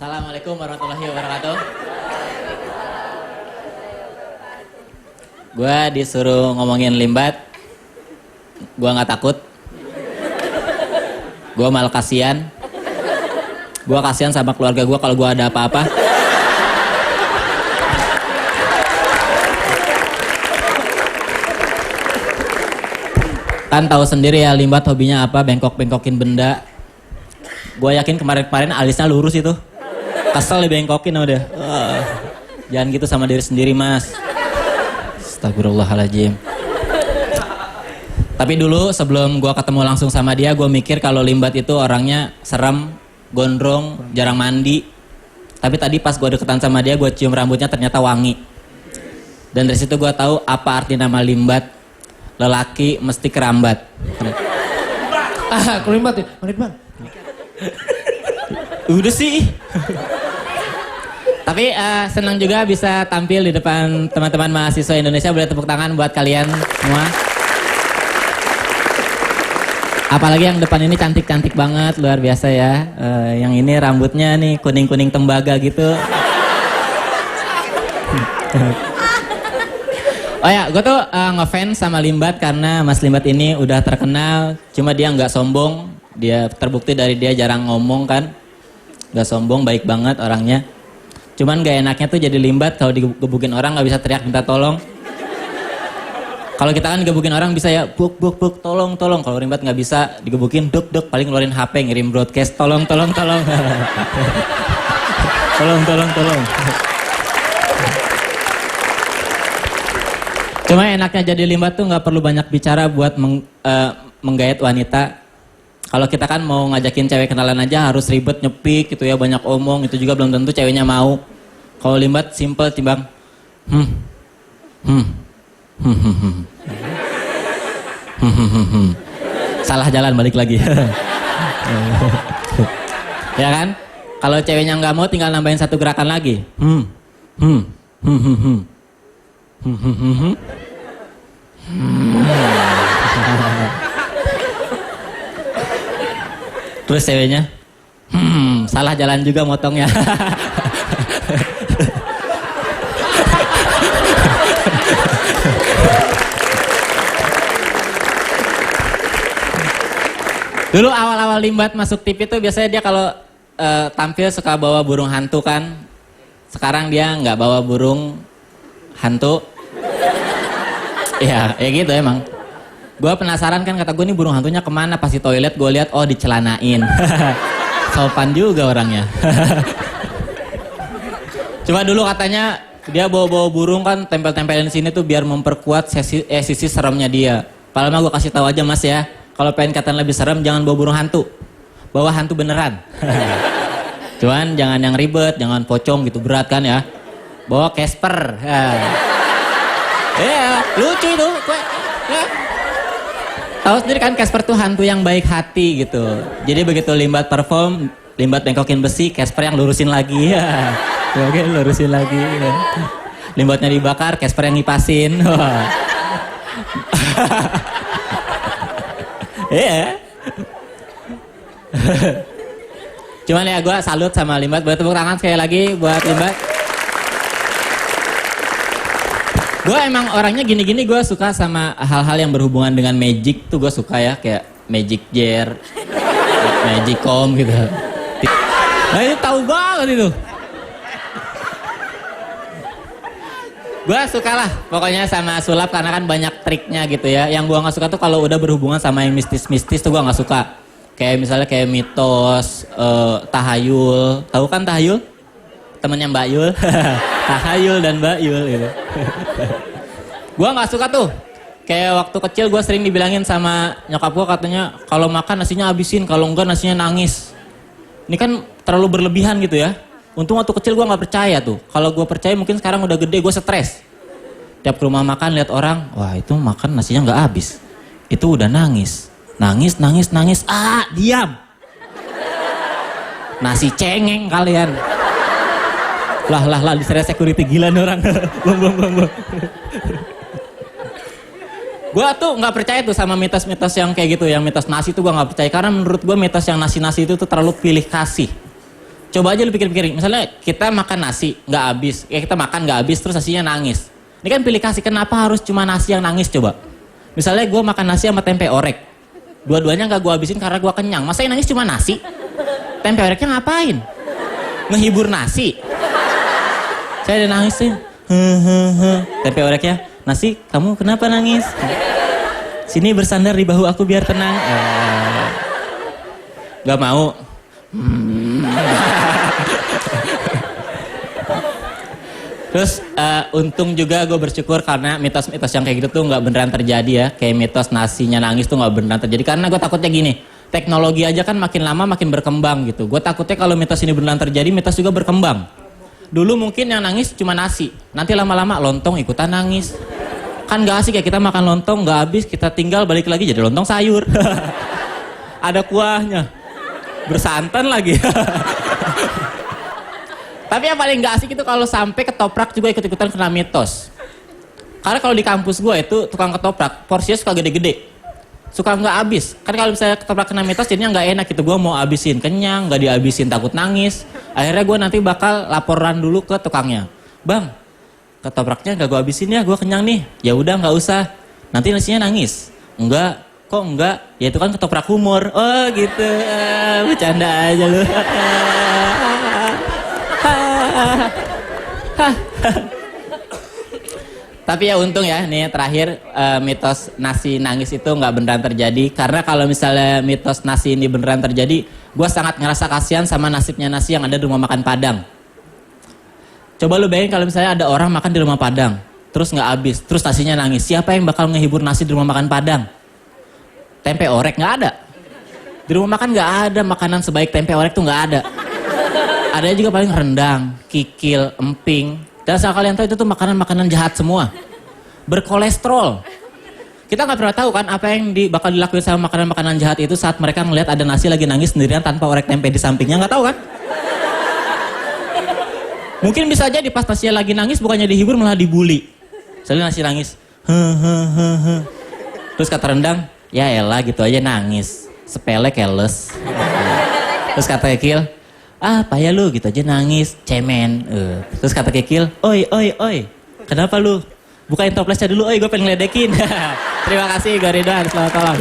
Assalamualaikum warahmatullahi wabarakatuh. Gue disuruh ngomongin limbat, gue nggak takut. Gue malah kasihan. Gue kasihan sama keluarga gue kalau gue ada apa-apa. Kan tahu sendiri ya limbat hobinya apa, bengkok-bengkokin benda. Gue yakin kemarin-kemarin alisnya lurus itu. Kesel dibengkokin sama dia. Jangan gitu sama diri sendiri, Mas. Astagfirullahaladzim. Tapi dulu sebelum gue ketemu langsung sama dia, gue mikir kalau limbat itu orangnya serem, gondrong, jarang mandi. Tapi tadi pas gue deketan sama dia, gue cium rambutnya ternyata wangi. Dan dari situ gue tahu apa arti nama limbat. Lelaki mesti kerambat. Kelimbat ya? Menit bang. Udah sih. Tapi senang juga bisa tampil di depan teman-teman mahasiswa Indonesia. Boleh tepuk tangan buat kalian semua. Apalagi yang depan ini cantik-cantik banget, luar biasa ya. Yang ini rambutnya nih kuning-kuning tembaga gitu. Oh ya, gue tuh ngefans sama Limbat karena Mas Limbat ini udah terkenal. Cuma dia nggak sombong. Dia terbukti dari dia jarang ngomong kan. Nggak sombong, baik banget orangnya. Cuman gak enaknya tuh jadi Limbat kalau digebukin orang nggak bisa teriak minta tolong. Kalau kita kan digebukin orang bisa ya buk tolong. Kalau Limbat nggak bisa digebukin duk paling ngeluarin HP ngirim broadcast tolong. tolong. Cuma enaknya jadi Limbat tuh nggak perlu banyak bicara buat menggait wanita. Kalau kita kan mau ngajakin cewek kenalan aja harus ribet nyepik gitu ya, banyak omong, itu juga belum tentu ceweknya mau. Kalau Limbat simple timbang salah jalan balik lagi. Ya kan? Kalau ceweknya nggak mau tinggal nambahin satu gerakan lagi. Terus ceweknya, salah jalan juga motongnya. Dulu awal-awal Limbat masuk TV tuh biasanya dia kalau tampil suka bawa burung hantu kan. Sekarang dia nggak bawa burung hantu. Ya gitu emang. Gue penasaran kan, kata gue nih burung hantunya kemana, pas di toilet gue lihat oh dicelanain. Sopan juga orangnya. Cuma dulu katanya dia bawa burung kan tempel-tempelin di sini tuh biar memperkuat sisi seremnya dia. Padahal mah gue kasih tahu aja Mas ya, kalau pengen kelihatan lebih serem jangan bawa burung hantu, bawa hantu beneran. Cuman jangan yang ribet, jangan pocong gitu berat kan ya. Bawa Casper. Ya, lucu itu. Ya. Tahu sendiri kan Casper tuh hantu yang baik hati gitu. Jadi begitu Limbat perform, Limbat bengkokin besi, Casper yang lurusin lagi ya. Oke, lurusin lagi. Ya. Limbatnya dibakar, Casper yang ngipasin. Iya. Cuman ya gue salut sama Limbat. Boleh tepuk tangan sekali lagi buat Limbat. Gue emang orangnya gini-gini, gue suka sama hal-hal yang berhubungan dengan magic tuh gue suka ya, kayak magic jar, magicom gitu. Nah ini tahu banget itu. Gue suka lah pokoknya sama sulap karena kan banyak triknya gitu ya. Yang gue nggak suka tuh kalau udah berhubungan sama yang mistis-mistis tuh gue nggak suka. Kayak misalnya kayak mitos, tahayul, tahu kan tahayul? Temennya Mbak Yul. Tahayul dan Mbak Yul gitu. Gue gak suka tuh. Kayak waktu kecil gue sering dibilangin sama nyokap gue, katanya kalau makan nasinya habisin, kalau enggak nasinya nangis. Ini kan terlalu berlebihan gitu ya. Untung waktu kecil gue gak percaya tuh. Kalau gue percaya mungkin sekarang udah gede gue stres. Tiap ke rumah makan lihat orang, wah itu makan nasinya gak habis. Itu udah nangis. Nangis. Diam. Nasi cengeng kalian. Lah, diseret security gila nih orang. Belum. Gue tuh nggak percaya tuh sama mitos-mitos yang kayak gitu, yang mitos nasi tuh gue nggak percaya karena menurut gue mitos yang nasi itu tuh terlalu pilih kasih. Coba aja lu pikir-pikir, misalnya kita makan nasi nggak habis, kita makan nggak habis terus nasinya nangis. Ini kan pilih kasih, kenapa harus cuma nasi yang nangis coba? Misalnya gue makan nasi sama tempe orek, dua-duanya nggak gue habisin karena gue kenyang. Masa yang nangis cuma nasi? Tempe oreknya ngapain? Ngehibur nasi. Saya udah nangis sih. Tempe oreknya, nasi kamu kenapa nangis? Sini bersandar di bahu aku biar tenang. Gak mau. Terus untung juga gue bersyukur karena mitos-mitos yang kayak gitu tuh nggak beneran terjadi ya. Kayak mitos nasinya nangis tuh nggak beneran terjadi. Karena gue takutnya gini, teknologi aja kan makin lama makin berkembang gitu. Gue takutnya kalau mitos ini beneran terjadi, mitos juga berkembang. Dulu mungkin yang nangis cuma nasi, nanti lama-lama lontong ikutan nangis. Kan gak asik ya kita makan lontong gak habis, kita tinggal balik lagi jadi lontong sayur. Ada kuahnya, bersantan lagi. Tapi yang paling gak asik itu kalau sampai ketoprak juga ikut-ikutan kena mitos. Karena kalau di kampus gue itu tukang ketoprak, porsinya suka gede-gede, suka nggak habis. Kan kalau misalnya ketoprak kena mitos jadinya nggak enak gitu. Gue mau habisin, kenyang, nggak dihabisin takut nangis. Akhirnya gue nanti bakal laporan dulu ke tukangnya. Bang, ketopraknya nggak gue habisin ya, gue kenyang nih. Ya udah nggak usah, nanti nasinya nangis. Enggak, kok enggak? Ya itu kan ketoprak humor. Oh gitu, bercanda aja lu. Tapi ya untung ya, nih terakhir mitos nasi nangis itu nggak beneran terjadi. Karena kalau misalnya mitos nasi ini beneran terjadi, gue sangat ngerasa kasihan sama nasibnya nasi yang ada di rumah makan Padang. Coba lu bayangin kalau misalnya ada orang makan di rumah Padang, terus nggak habis, terus nasinya nangis. Siapa yang bakal ngehibur nasi di rumah makan Padang? Tempe orek nggak ada. Di rumah makan nggak ada makanan sebaik tempe orek tuh nggak ada. Ada juga paling rendang, kikil, emping. Dan asal kalian tahu itu tuh makanan-makanan jahat semua. Berkolesterol. Kita nggak pernah tahu kan apa yang bakal dilakuin sama makanan-makanan jahat itu saat mereka ngelihat ada nasi lagi nangis sendirian tanpa orek tempe di sampingnya. Nggak tahu kan? Mungkin bisa aja di pas nasinya lagi nangis bukannya dihibur malah dibully. Soalnya nasi nangis. Terus kata rendang, ya elah gitu aja nangis. Sepele keles. Terus kata kikil, apa ya lu gitu aja nangis, cemen. Terus kata kikil, oi, kenapa lu? Bukain toplesnya dulu, oi gue pengen ngeledekin. Terima kasih Ridwan, selamat malam.